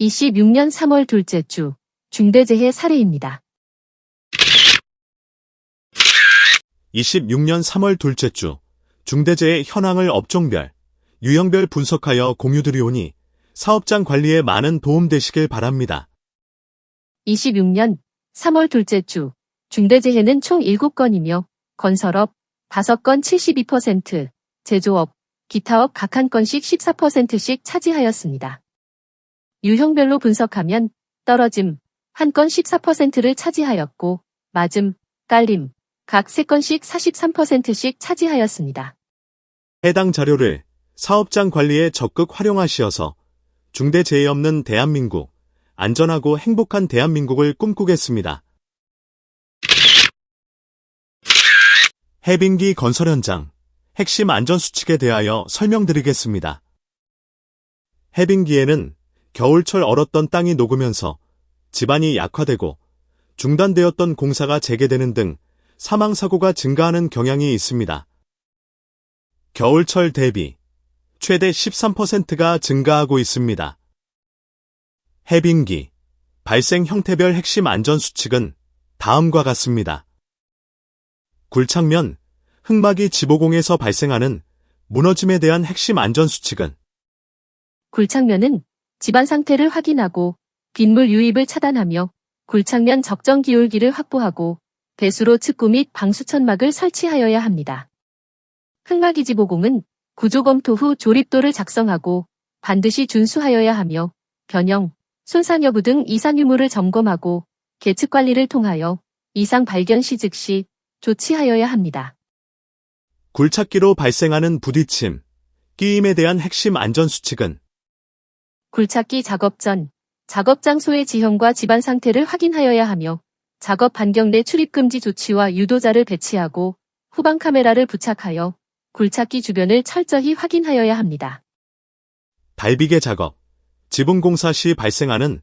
26년 3월 둘째 주 중대재해 사례입니다. 26년 3월 둘째 주 중대재해 현황을 업종별, 유형별 분석하여 공유드리오니 사업장 관리에 많은 도움 되시길 바랍니다. 26년 3월 둘째 주 중대재해는 총 7건이며 건설업 5건 72%, 제조업, 기타업 각 1건씩 14%씩 차지하였습니다. 유형별로 분석하면 떨어짐 1건 14%를 차지하였고 맞음, 깔림 각 3건씩 43%씩 차지하였습니다. 해당 자료를 사업장 관리에 적극 활용하시어서 중대재해 없는 대한민국, 안전하고 행복한 대한민국을 꿈꾸겠습니다. 해빙기 건설 현장, 핵심 안전수칙에 대하여 설명드리겠습니다. 해빙기에는 겨울철 얼었던 땅이 녹으면서 집안이 약화되고 중단되었던 공사가 재개되는 등 사망사고가 증가하는 경향이 있습니다. 겨울철 대비 최대 13%가 증가하고 있습니다. 해빙기, 발생 형태별 핵심 안전수칙은 다음과 같습니다. 굴착면, 흙막이 지보공에서 발생하는 무너짐에 대한 핵심 안전수칙은 굴착면은 집안 상태를 확인하고 빗물 유입을 차단하며 굴착면 적정 기울기를 확보하고 배수로 측구 및 방수천막을 설치하여야 합니다. 흙막이 지보공은 구조 검토 후 조립도를 작성하고 반드시 준수하여야 하며 변형, 손상 여부 등 이상 유무를 점검하고 계측 관리를 통하여 이상 발견 시 즉시 조치하여야 합니다. 굴착기로 발생하는 부딪힘, 끼임에 대한 핵심 안전수칙은 굴착기 작업 전, 작업 장소의 지형과 집안 상태를 확인하여야 하며 작업 반경 내 출입금지 조치와 유도자를 배치하고 후방 카메라를 부착하여 굴착기 주변을 철저히 확인하여야 합니다. 달비계 작업, 지붕공사 시 발생하는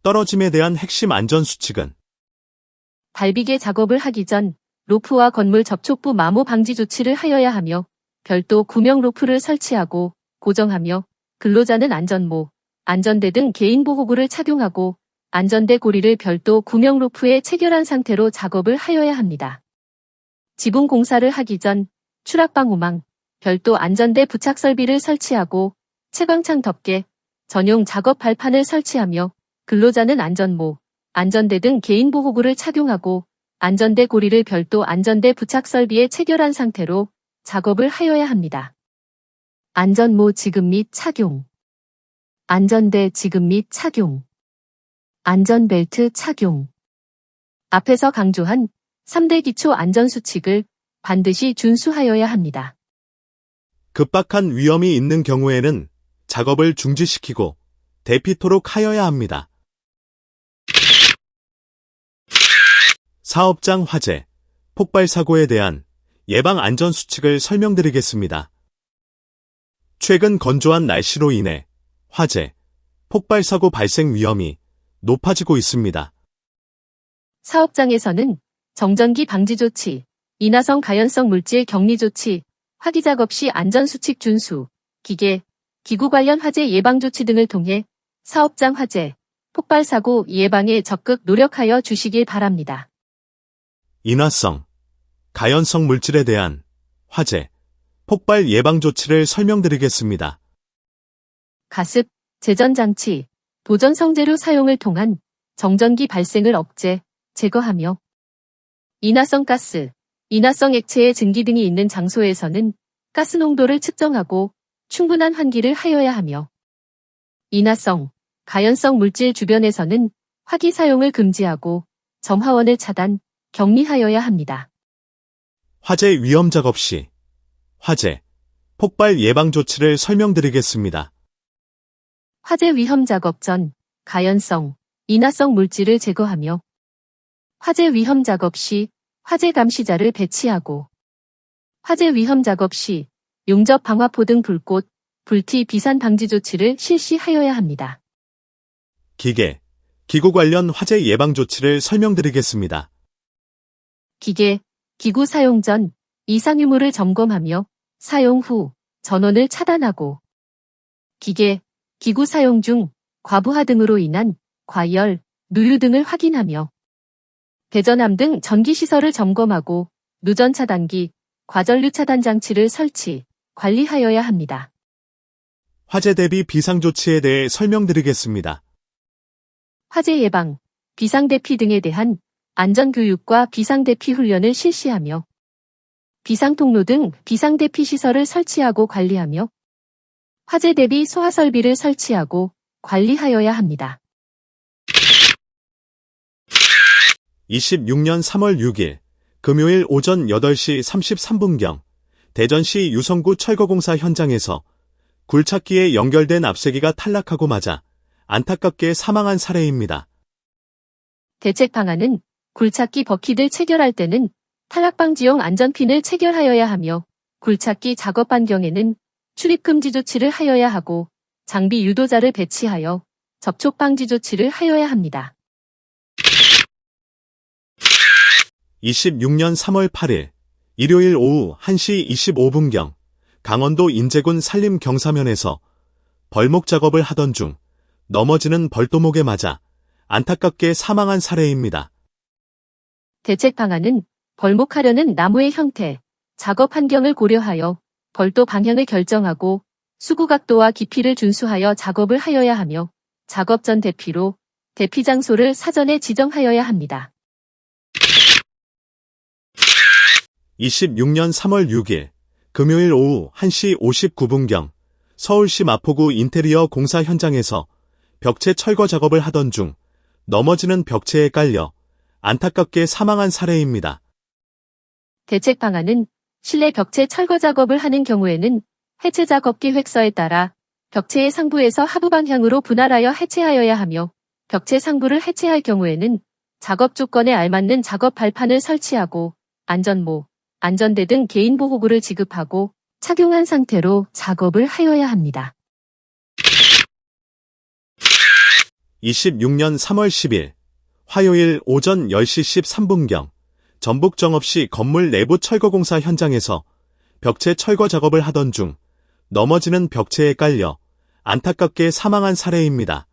떨어짐에 대한 핵심 안전수칙은 달비계 작업을 하기 전 로프와 건물 접촉부 마모 방지 조치를 하여야 하며 별도 구명 로프를 설치하고 고정하며 근로자는 안전모, 안전대 등 개인보호구를 착용하고 안전대 고리를 별도 구명 로프에 체결한 상태로 작업을 하여야 합니다. 지붕 공사를 하기 전 추락방호망, 별도 안전대 부착 설비를 설치하고 채광창 덮개, 전용 작업 발판을 설치하며 근로자는 안전모, 안전대 등 개인보호구를 착용하고 안전대 고리를 별도 안전대 부착 설비에 체결한 상태로 작업을 하여야 합니다. 안전모 지급 및 착용, 안전대 지급 및 착용, 안전벨트 착용. 앞에서 강조한 3대 기초 안전수칙을 반드시 준수하여야 합니다. 급박한 위험이 있는 경우에는 작업을 중지시키고 대피토록 하여야 합니다. 사업장 화재, 폭발 사고에 대한 예방 안전수칙을 설명드리겠습니다. 최근 건조한 날씨로 인해 화재, 폭발 사고 발생 위험이 높아지고 있습니다. 사업장에서는 정전기 방지 조치, 인화성 가연성 물질 격리 조치, 화기 작업 시 안전수칙 준수, 기계, 기구 관련 화재 예방 조치 등을 통해 사업장 화재, 폭발 사고 예방에 적극 노력하여 주시길 바랍니다. 인화성, 가연성 물질에 대한 화재, 폭발 예방 조치를 설명드리겠습니다. 가습, 제전장치, 도전 성재료 사용을 통한 정전기 발생을 억제, 제거하며 인화성 가스, 인화성 액체의 증기 등이 있는 장소에서는 가스 농도를 측정하고 충분한 환기를 하여야 하며 인화성, 가연성 물질 주변에서는 화기 사용을 금지하고 점화원을 차단, 격리하여야 합니다. 화재 위험 작업 시 화재, 폭발 예방 조치를 설명드리겠습니다. 화재 위험 작업 전 가연성, 인화성 물질을 제거하며 화재 위험 작업 시 화재 감시자를 배치하고 화재 위험 작업 시 용접 방화포 등 불꽃, 불티 비산 방지 조치를 실시하여야 합니다. 기계, 기구 관련 화재 예방 조치를 설명드리겠습니다. 기계, 기구 사용 전 이상 유무를 점검하며 사용 후 전원을 차단하고 기계, 기구 사용 중 과부하 등으로 인한 과열, 누유 등을 확인하며 배전함 등 전기시설을 점검하고 누전 차단기, 과전류 차단 장치를 설치, 관리하여야 합니다. 화재 대비 비상조치에 대해 설명드리겠습니다. 화재 예방, 비상대피 등에 대한 안전교육과 비상대피 훈련을 실시하며 비상통로 등 비상대피 시설을 설치하고 관리하며 화재 대비 소화설비를 설치하고 관리하여야 합니다. 26년 3월 6일 금요일 오전 8시 33분경 대전시 유성구 철거공사 현장에서 굴착기에 연결된 앞세기가 탈락하고 맞아 안타깝게 사망한 사례입니다. 대책 방안은 굴착기 버킷을 체결할 때는 탈락방지용 안전핀을 체결하여야 하며 굴착기 작업 반경에는 출입금지 조치를 하여야 하고 장비 유도자를 배치하여 접촉 방지 조치를 하여야 합니다. 26년 3월 8일 일요일 오후 1시 25분경 강원도 인제군 산림 경사면에서 벌목 작업을 하던 중 넘어지는 벌도목에 맞아 안타깝게 사망한 사례입니다. 대책 방안은 벌목하려는 나무의 형태, 작업 환경을 고려하여 벌도 방향을 결정하고 수구 각도와 깊이를 준수하여 작업을 하여야 하며 작업 전 대피로 대피 장소를 사전에 지정하여야 합니다. 26년 3월 6일 금요일 오후 1시 59분경 서울시 마포구 인테리어 공사 현장에서 벽체 철거 작업을 하던 중 넘어지는 벽체에 깔려 안타깝게 사망한 사례입니다. 대책 방안은 실내 벽체 철거 작업을 하는 경우에는 해체 작업 계획서에 따라 벽체의 상부에서 하부 방향으로 분할하여 해체하여야 하며 벽체 상부를 해체할 경우에는 작업 조건에 알맞는 작업 발판을 설치하고 안전모, 안전대 등 개인보호구를 지급하고 착용한 상태로 작업을 하여야 합니다. 26년 3월 10일 화요일 오전 10시 13분경 전북정읍시 건물 내부 철거공사 현장에서 벽체 철거 작업을 하던 중 넘어지는 벽체에 깔려 안타깝게 사망한 사례입니다.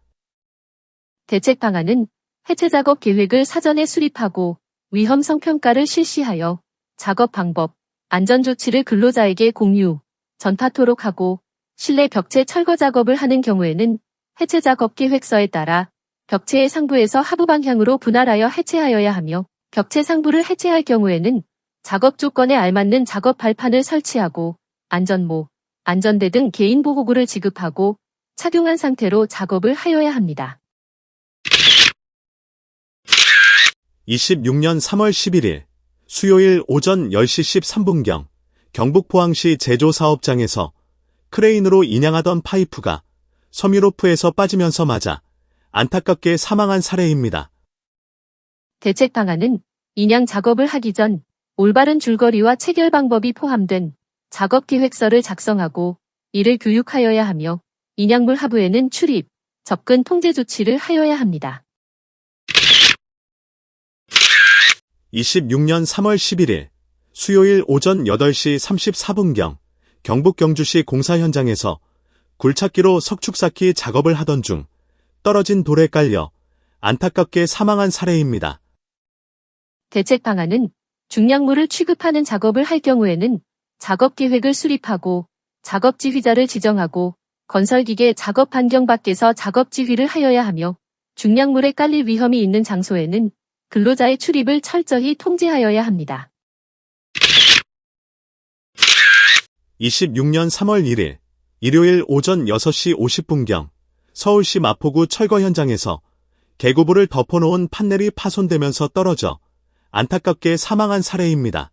대책 방안은 해체 작업 계획을 사전에 수립하고 위험성 평가를 실시하여 작업 방법, 안전조치를 근로자에게 공유, 전파토록 하고 실내 벽체 철거 작업을 하는 경우에는 해체 작업 계획서에 따라 벽체의 상부에서 하부 방향으로 분할하여 해체하여야 하며 벽체 상부를 해체할 경우에는 작업 조건에 알맞는 작업 발판을 설치하고 안전모, 안전대 등 개인보호구를 지급하고 착용한 상태로 작업을 하여야 합니다. 26년 3월 11일 수요일 오전 10시 13분경 경북 포항시 제조사업장에서 크레인으로 인양하던 파이프가 섬유로프에서 빠지면서 맞아 안타깝게 사망한 사례입니다. 대책 방안은 인양 작업을 하기 전 올바른 줄거리와 체결 방법이 포함된 작업 계획서를 작성하고 이를 교육하여야 하며 인양물 하부에는 출입, 접근 통제 조치를 하여야 합니다. 26년 3월 11일 수요일 오전 8시 34분경 경북 경주시 공사 현장에서 굴착기로 석축 쌓기 작업을 하던 중 떨어진 돌에 깔려 안타깝게 사망한 사례입니다. 대책 방안은 중량물을 취급하는 작업을 할 경우에는 작업 계획을 수립하고 작업 지휘자를 지정하고 건설기계 작업 반경 밖에서 작업 지휘를 하여야 하며 중량물에 깔릴 위험이 있는 장소에는 근로자의 출입을 철저히 통제하여야 합니다. 26년 3월 1일 일요일 오전 6시 50분경 서울시 마포구 철거 현장에서 개구부를 덮어놓은 판넬이 파손되면서 떨어져 안타깝게 사망한 사례입니다.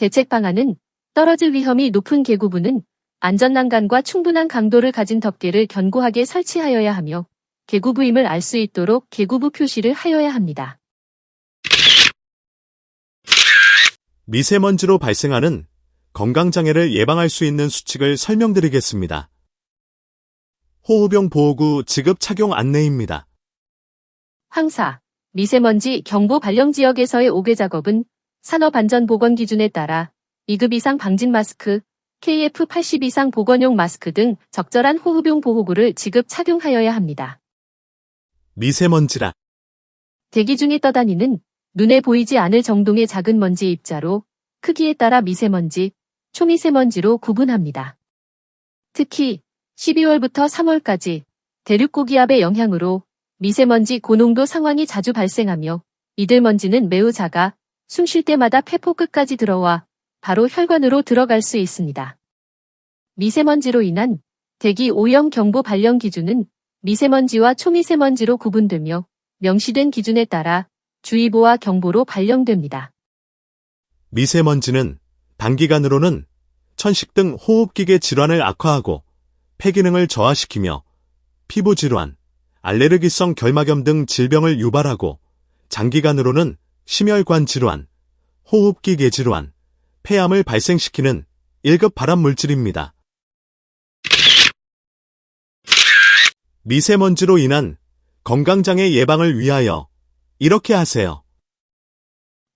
대책 방안은 떨어질 위험이 높은 개구부는 안전난간과 충분한 강도를 가진 덮개를 견고하게 설치하여야 하며 개구부임을 알 수 있도록 개구부 표시를 하여야 합니다. 미세먼지로 발생하는 건강장애를 예방할 수 있는 수칙을 설명드리겠습니다. 호흡용 보호구 지급 착용 안내입니다. 황사, 미세먼지 경보 발령 지역에서의 오개 작업은 산업안전보건 기준에 따라 2급 이상 방진 마스크, KF80 이상 보건용 마스크 등 적절한 호흡용 보호구를 지급 착용하여야 합니다. 미세먼지라. 대기 중에 떠다니는 눈에 보이지 않을 정도의 작은 먼지 입자로 크기에 따라 미세먼지, 초미세먼지로 구분합니다. 특히 12월부터 3월까지 대륙고기압의 영향으로 미세먼지 고농도 상황이 자주 발생하며 이들 먼지는 매우 작아 숨 쉴 때마다 폐포 끝까지 들어와 바로 혈관으로 들어갈 수 있습니다. 미세먼지로 인한 대기 오염 경보 발령 기준은 미세먼지와 초미세먼지로 구분되며 명시된 기준에 따라 주의보와 경보로 발령됩니다. 미세먼지는 단기간으로는 천식 등 호흡기계 질환을 악화하고 폐기능을 저하시키며 피부질환, 알레르기성 결막염 등 질병을 유발하고 장기간으로는 심혈관 질환, 호흡기계 질환, 폐암을 발생시키는 1급 발암물질입니다. 미세먼지로 인한 건강장애 예방을 위하여 이렇게 하세요.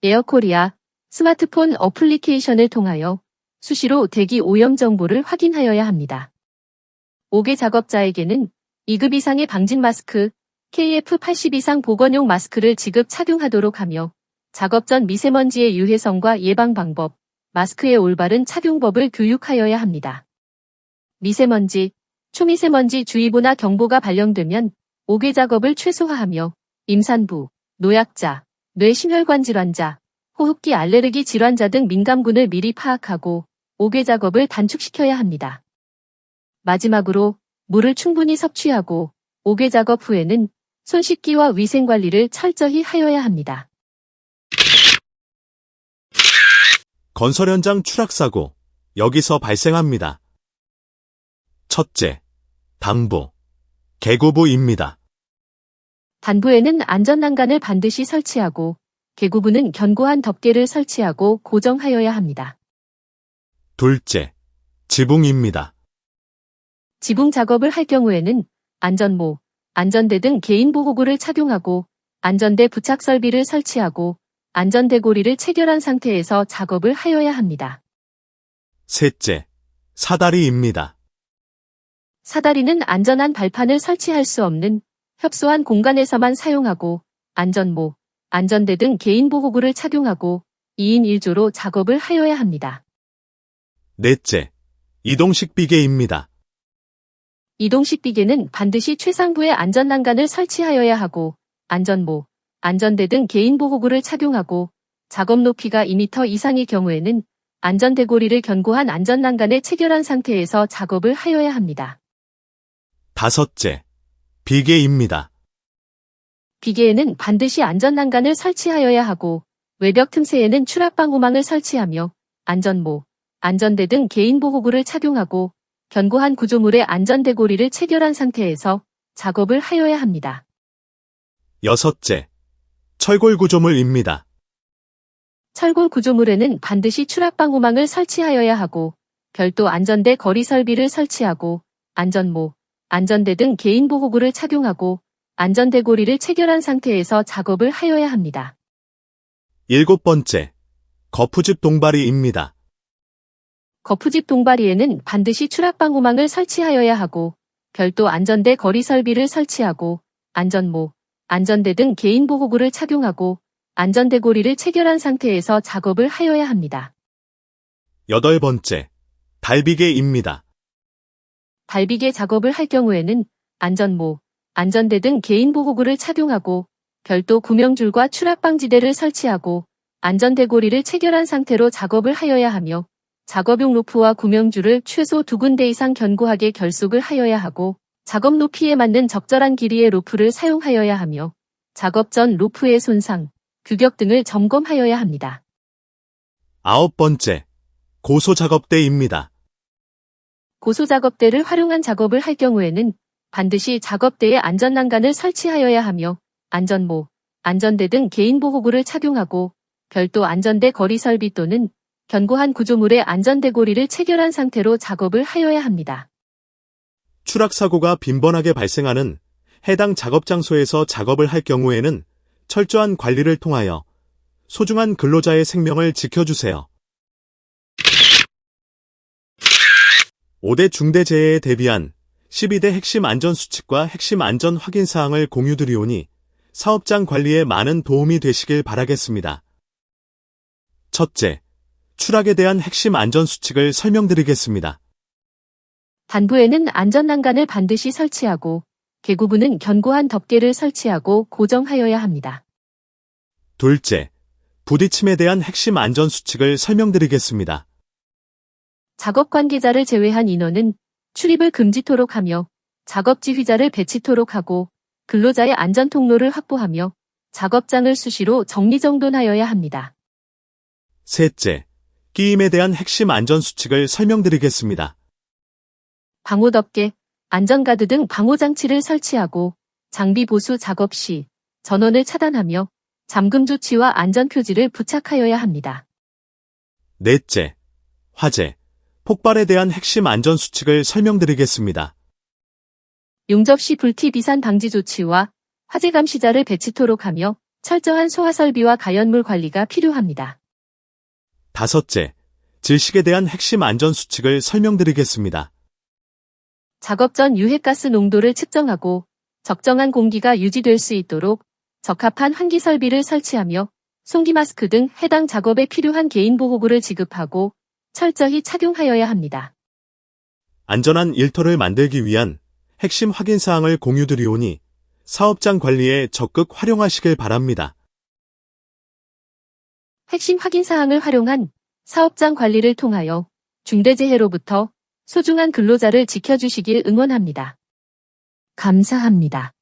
에어코리아 스마트폰 어플리케이션을 통하여 수시로 대기 오염 정보를 확인하여야 합니다. 5개 작업자에게는 2급 이상의 방진 마스크, KF80 이상 보건용 마스크를 지급 착용하도록 하며 작업 전 미세먼지의 유해성과 예방 방법, 마스크의 올바른 착용법을 교육하여야 합니다. 미세먼지, 초미세먼지 주의보나 경보가 발령되면 5개 작업을 최소화하며 임산부, 노약자, 뇌심혈관 질환자, 호흡기 알레르기 질환자 등 민감군을 미리 파악하고 5개 작업을 단축시켜야 합니다. 마지막으로 물을 충분히 섭취하고 5개 작업 후에는 손 씻기와 위생관리를 철저히 하여야 합니다. 건설 현장 추락사고, 여기서 발생합니다. 첫째, 단부, 개구부입니다. 단부에는 안전난간을 반드시 설치하고 개구부는 견고한 덮개를 설치하고 고정하여야 합니다. 둘째, 지붕입니다. 지붕 작업을 할 경우에는 안전모, 안전대 등 개인보호구를 착용하고 안전대 부착 설비를 설치하고 안전대고리를 체결한 상태에서 작업을 하여야 합니다. 셋째, 사다리입니다. 사다리는 안전한 발판을 설치할 수 없는 협소한 공간에서만 사용하고 안전모, 안전대 등 개인보호구를 착용하고 2인 1조로 작업을 하여야 합니다. 넷째, 이동식 비계입니다. 이동식 비계는 반드시 최상부의 안전난간을 설치하여야 하고 안전모, 안전대 등 개인보호구를 착용하고 작업 높이가 2m 이상의 경우에는 안전대고리를 견고한 안전난간에 체결한 상태에서 작업을 하여야 합니다. 다섯째, 비계입니다. 비계에는 반드시 안전난간을 설치하여야 하고 외벽 틈새에는 추락방호망을 설치하며 안전모, 안전대 등 개인보호구를 착용하고 견고한 구조물의 안전대고리를 체결한 상태에서 작업을 하여야 합니다. 여섯째, 철골 구조물입니다. 철골 구조물에는 반드시 추락방호망을 설치하여야 하고 별도 안전대 거리 설비를 설치하고 안전모, 안전대 등 개인보호구를 착용하고 안전대고리를 체결한 상태에서 작업을 하여야 합니다. 일곱 번째, 거푸집 동바리입니다. 거푸집 동바리에는 반드시 추락방호망을 설치하여야 하고 별도 안전대 거리 설비를 설치하고 안전모, 안전대 등 개인보호구를 착용하고 안전대고리를 체결한 상태에서 작업을 하여야 합니다. 여덟 번째, 달비계입니다. 달비계 작업을 할 경우에는 안전모, 안전대 등 개인보호구를 착용하고 별도 구명줄과 추락방지대를 설치하고 안전대고리를 체결한 상태로 작업을 하여야 하며 작업용 로프와 구명줄을 최소 2군데 이상 견고하게 결속을 하여야 하고 작업 높이에 맞는 적절한 길이의 로프를 사용하여야 하며 작업 전 로프의 손상, 규격 등을 점검하여야 합니다. 아홉 번째, 고소작업대입니다. 고소작업대를 활용한 작업을 할 경우에는 반드시 작업대에 안전난간을 설치하여야 하며 안전모, 안전대 등 개인보호구를 착용하고 별도 안전대 거리 설비 또는 견고한 구조물의 안전대고리를 체결한 상태로 작업을 하여야 합니다. 추락사고가 빈번하게 발생하는 해당 작업 장소에서 작업을 할 경우에는 철저한 관리를 통하여 소중한 근로자의 생명을 지켜주세요. 5대 중대재해에 대비한 12대 핵심 안전수칙과 핵심 안전 확인 사항을 공유드리오니 사업장 관리에 많은 도움이 되시길 바라겠습니다. 첫째, 추락에 대한 핵심 안전수칙을 설명드리겠습니다. 단부에는 안전난간을 반드시 설치하고 계구부는 견고한 덮개를 설치하고 고정하여야 합니다. 둘째, 부딪힘에 대한 핵심 안전수칙을 설명드리겠습니다. 작업 관계자를 제외한 인원은 출입을 금지토록 하며 작업 지휘자를 배치토록 하고 근로자의 안전 통로를 확보하며 작업장을 수시로 정리정돈하여야 합니다. 셋째, 끼임에 대한 핵심 안전수칙을 설명드리겠습니다. 방호덮개, 안전가드 등 방호장치를 설치하고 장비 보수 작업 시 전원을 차단하며 잠금 조치와 안전표지를 부착하여야 합니다. 넷째, 화재, 폭발에 대한 핵심 안전수칙을 설명드리겠습니다. 용접 시 불티 비산 방지 조치와 화재 감시자를 배치토록 하며 철저한 소화 설비와 가연물 관리가 필요합니다. 다섯째, 질식에 대한 핵심 안전수칙을 설명드리겠습니다. 작업 전 유해가스 농도를 측정하고 적정한 공기가 유지될 수 있도록 적합한 환기 설비를 설치하며 송기 마스크 등 해당 작업에 필요한 개인보호구를 지급하고 철저히 착용하여야 합니다. 안전한 일터를 만들기 위한 핵심 확인 사항을 공유드리오니 사업장 관리에 적극 활용하시길 바랍니다. 핵심 확인 사항을 활용한 사업장 관리를 통하여 중대재해로부터 소중한 근로자를 지켜주시길 응원합니다. 감사합니다.